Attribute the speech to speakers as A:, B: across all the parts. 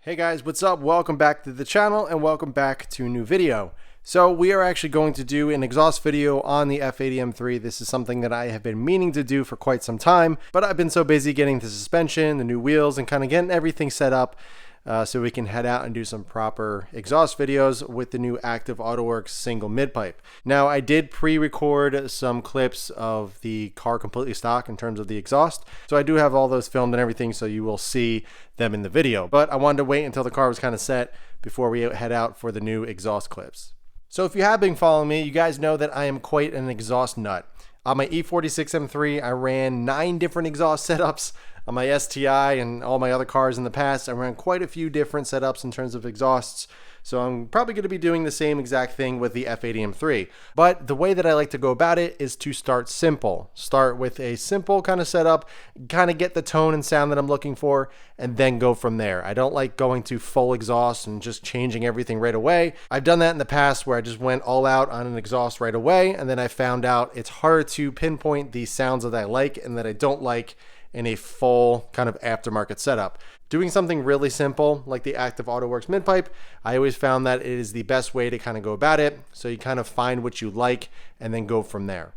A: Hey guys, what's up? Welcome back to the channel and welcome back to a new video. So we are actually going to do an exhaust video on the F80M3. This is something that I have been meaning to do for quite some time, but I've been so busy getting the suspension, the new wheels, and kind of getting everything set up so we can head out and do some proper exhaust videos with the new active Autowerke single mid-pipe. Now I did pre-record some clips of the car completely stock in terms of the exhaust, so I do have all those filmed and everything, so you will see them in the video. But I wanted to wait until the car was kind of set before we head out for the new exhaust clips. So if you have been following me, you guys know that I am quite an exhaust nut. On my E46 M3, I ran 9 different exhaust setups. On my STI and all my other cars in the past, I ran quite a few different setups in terms of exhausts. So I'm probably going to be doing the same exact thing with the F80M3. But the way that I like to go about it is to start simple. Start with a simple kind of setup, kind of get the tone and sound that I'm looking for, and then go from there. I don't like going to full exhaust and just changing everything right away. I've done that in the past where I just went all out on an exhaust right away, and then I found out it's hard to pinpoint the sounds that I like and that I don't like in a full kind of aftermarket setup. Doing something really simple like the active Autowerke mid-pipe, I always found that it is the best way to kind of go about it. So you kind of find what you like and then go from there.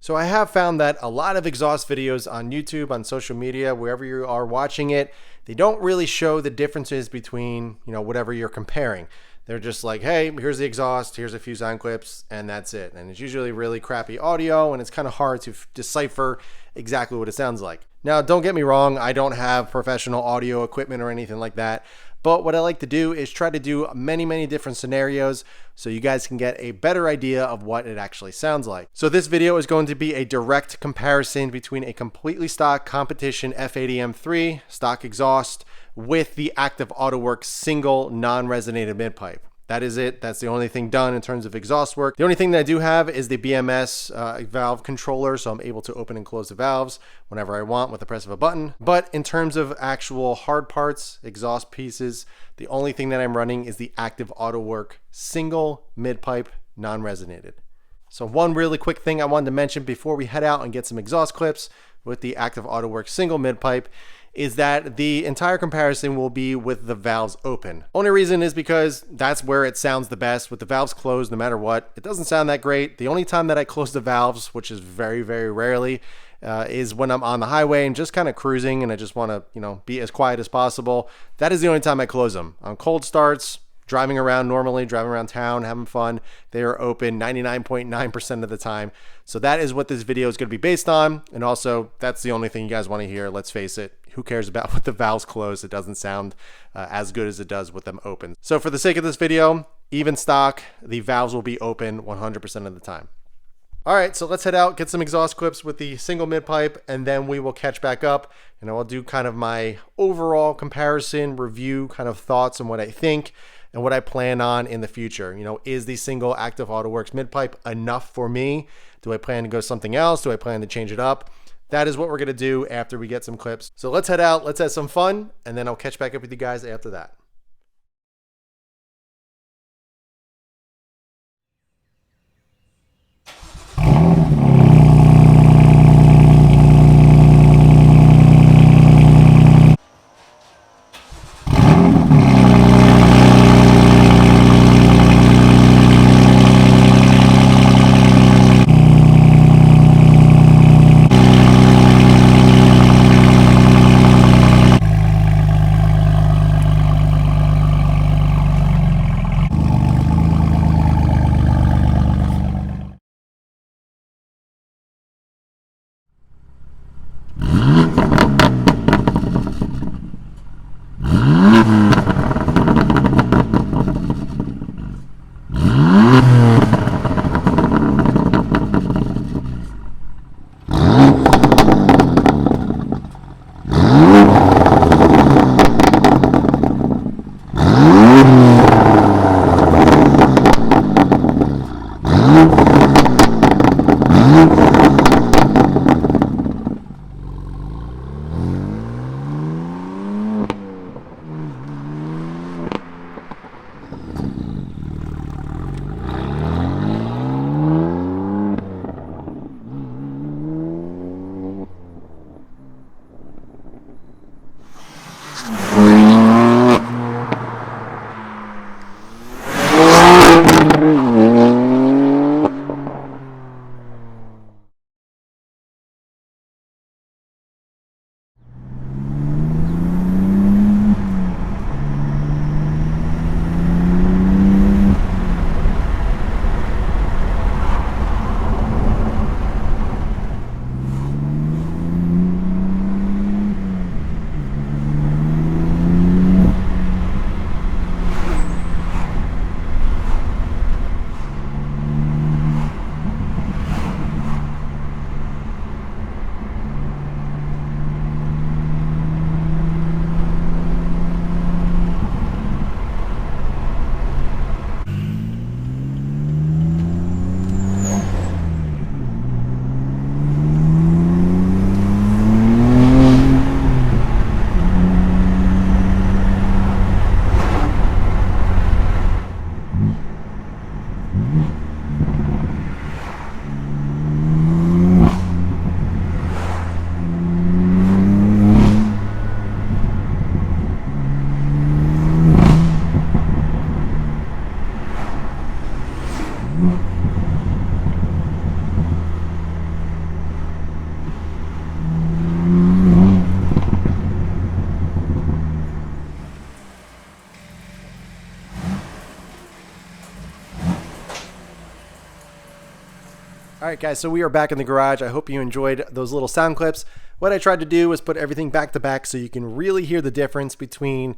A: So I have found that a lot of exhaust videos on YouTube, on social media, wherever you are watching it, they don't really show the differences between, whatever you're comparing. They're just like, hey, here's the exhaust, here's a few sound clips, and that's it. And it's usually really crappy audio, and it's kind of hard to decipher exactly what it sounds like. Now, don't get me wrong, I don't have professional audio equipment or anything like that, but what I like to do is try to do many different scenarios so you guys can get a better idea of what it actually sounds like. So this video is going to be a direct comparison between a completely stock competition F80M3 stock exhaust with the active Autowerke single non-resonated mid-pipe. That is it. That's the only thing done in terms of exhaust work. The only thing that I do have is the BMS valve controller, so I'm able to open and close the valves whenever I want with the press of a button. But in terms of actual hard parts, exhaust pieces, the only thing that I'm running is the active Autowerke single mid-pipe non-resonated. So one really quick thing I wanted to mention before we head out and get some exhaust clips with the active Autowerke single mid-pipe is that the entire comparison will be with the valves open. Only reason is because that's where it sounds the best. With the valves closed, no matter what, it doesn't sound that great. The only time that I close the valves, which is very rarely, is when I'm on the highway and just kind of cruising and I just want to, be as quiet as possible. That is the only time I close them. On cold starts, driving around normally, driving around town, having fun, they are open 99.9% of the time. So that is what this video is going to be based on. And also, that's the only thing you guys want to hear. Let's face it. Who cares about with the valves closed? It doesn't sound as good as it does with them open. So for the sake of this video, even stock, the valves will be open 100% of the time. All right, so let's head out, get some exhaust clips with the single mid-pipe, and then we will catch back up and I'll do kind of my overall comparison, review, kind of thoughts on what I think and what I plan on in the future. Is the single active Autowerke mid-pipe enough for me? Do I plan to go something else? Do I plan to change it up? That is what we're gonna do after we get some clips. So let's head out, let's have some fun, and then I'll catch back up with you guys after that. All right, guys, so we are back in the garage. I hope you enjoyed those little sound clips. What I tried to do was put everything back to back so you can really hear the difference between,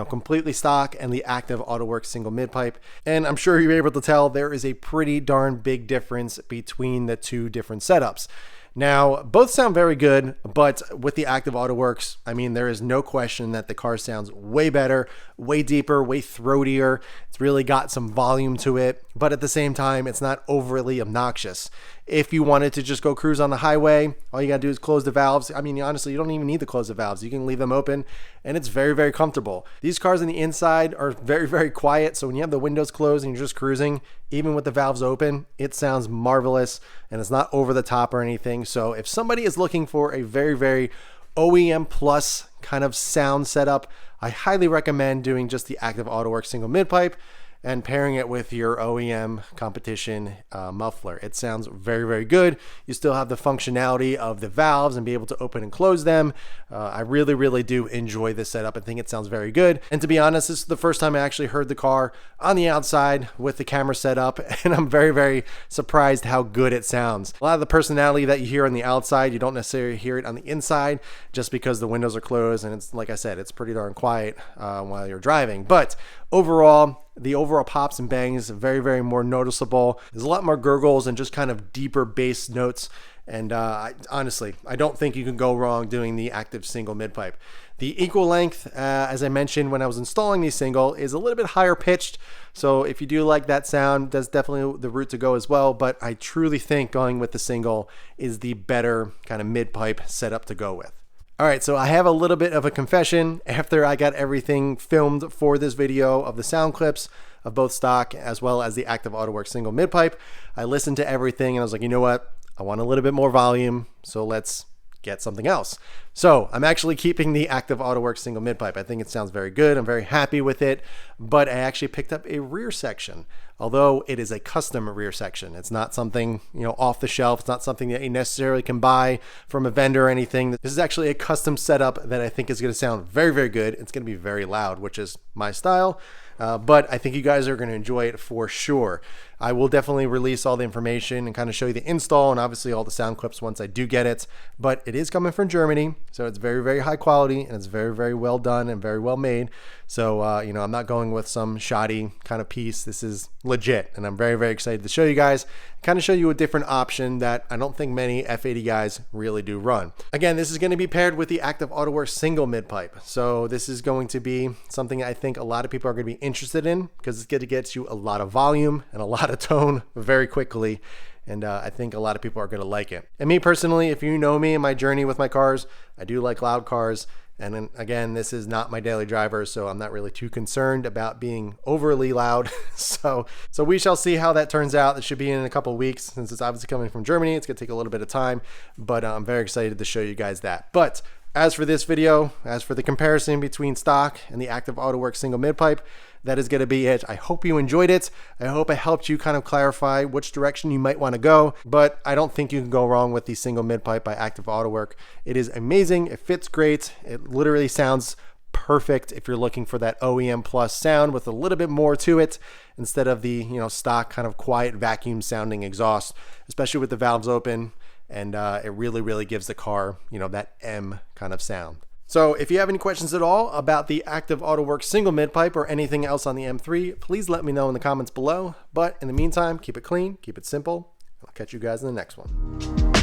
A: completely stock and the active Autowerke single mid-pipe. And I'm sure you're able to tell there is a pretty darn big difference between the two different setups. Now, both sound very good, but with the active Autowerkes, I mean, there is no question that the car sounds way better, way deeper, way throatier. It's really got some volume to it, but at the same time, it's not overly obnoxious. If you wanted to just go cruise on the highway, all you gotta do is close the valves. I mean, honestly, you don't even need to close the valves. You can leave them open, and it's very, very comfortable. These cars on the inside are very, very quiet, so when you have the windows closed and you're just cruising, even with the valves open, it sounds marvelous, and it's not over the top or anything. So if somebody is looking for a very, very OEM plus kind of sound setup, I highly recommend doing just the active Autowerke single mid-pipe and pairing it with your OEM competition muffler. It sounds very, very good. You still have the functionality of the valves and be able to open and close them. I really, really do enjoy this setup. I think it sounds very good. And to be honest, this is the first time I actually heard the car on the outside with the camera set up, and I'm very, very surprised how good it sounds. A lot of the personality that you hear on the outside, you don't necessarily hear it on the inside just because the windows are closed, and it's, like I said, it's pretty darn quiet while you're driving. But overall, the overall pops and bangs very, very more noticeable. There's a lot more gurgles and just kind of deeper bass notes. And honestly, I don't think you can go wrong doing the active single mid-pipe. The equal length, as I mentioned when I was installing the single, is a little bit higher pitched. So if you do like that sound, that's definitely the route to go as well. But I truly think going with the single is the better kind of mid-pipe setup to go with. All right, so I have a little bit of a confession. After I got everything filmed for this video of the sound clips of both stock as well as the active Autowerke single mid-pipe, I listened to everything and I was like, you know what? I want a little bit more volume, so let's get something else. So I'm actually keeping the active Autowerke single mid-pipe. I think it sounds very good. I'm very happy with it, but I actually picked up a rear section, although it is a custom rear section. It's not something, off the shelf. It's not something that you necessarily can buy from a vendor or anything. This is actually a custom setup that I think is going to sound very, very good. It's going to be very loud, which is my style. But I think you guys are going to enjoy it for sure. I will definitely release all the information and kind of show you the install and obviously all the sound clips once I do get it. But it is coming from Germany, so it's very, very high quality and it's very, very well done and very well made. So, I'm not going with some shoddy kind of piece. This is legit, and I'm very, very excited to show you guys, kind of show you a different option that I don't think many F80 guys really do run. Again, this is going to be paired with the active Autowerke single mid-pipe. So this is going to be something I think a lot of people are going to be interested in because it's going to get you a lot of volume and a lot of tone very quickly. And I think a lot of people are going to like it. And me personally, if you know me and my journey with my cars, I do like loud cars. And then, again, this is not my daily driver, so I'm not really too concerned about being overly loud. So we shall see how that turns out. It should be in a couple of weeks. Since it's obviously coming from Germany, it's going to take a little bit of time, but I'm very excited to show you guys that. But as for this video, as for the comparison between stock and the active Autowerke single mid-pipe, that is going to be it. I hope you enjoyed it. I hope I helped you kind of clarify which direction you might want to go, but I don't think you can go wrong with the single mid-pipe by active Autowerke. It is amazing. It fits great. It literally sounds perfect if you're looking for that OEM plus sound with a little bit more to it instead of the stock kind of quiet vacuum sounding exhaust, especially with the valves open. And it really, really gives the car, that M kind of sound. So if you have any questions at all about the active Autowerke single mid-pipe or anything else on the M3, please let me know in the comments below. But in the meantime, keep it clean, keep it simple. I'll catch you guys in the next one.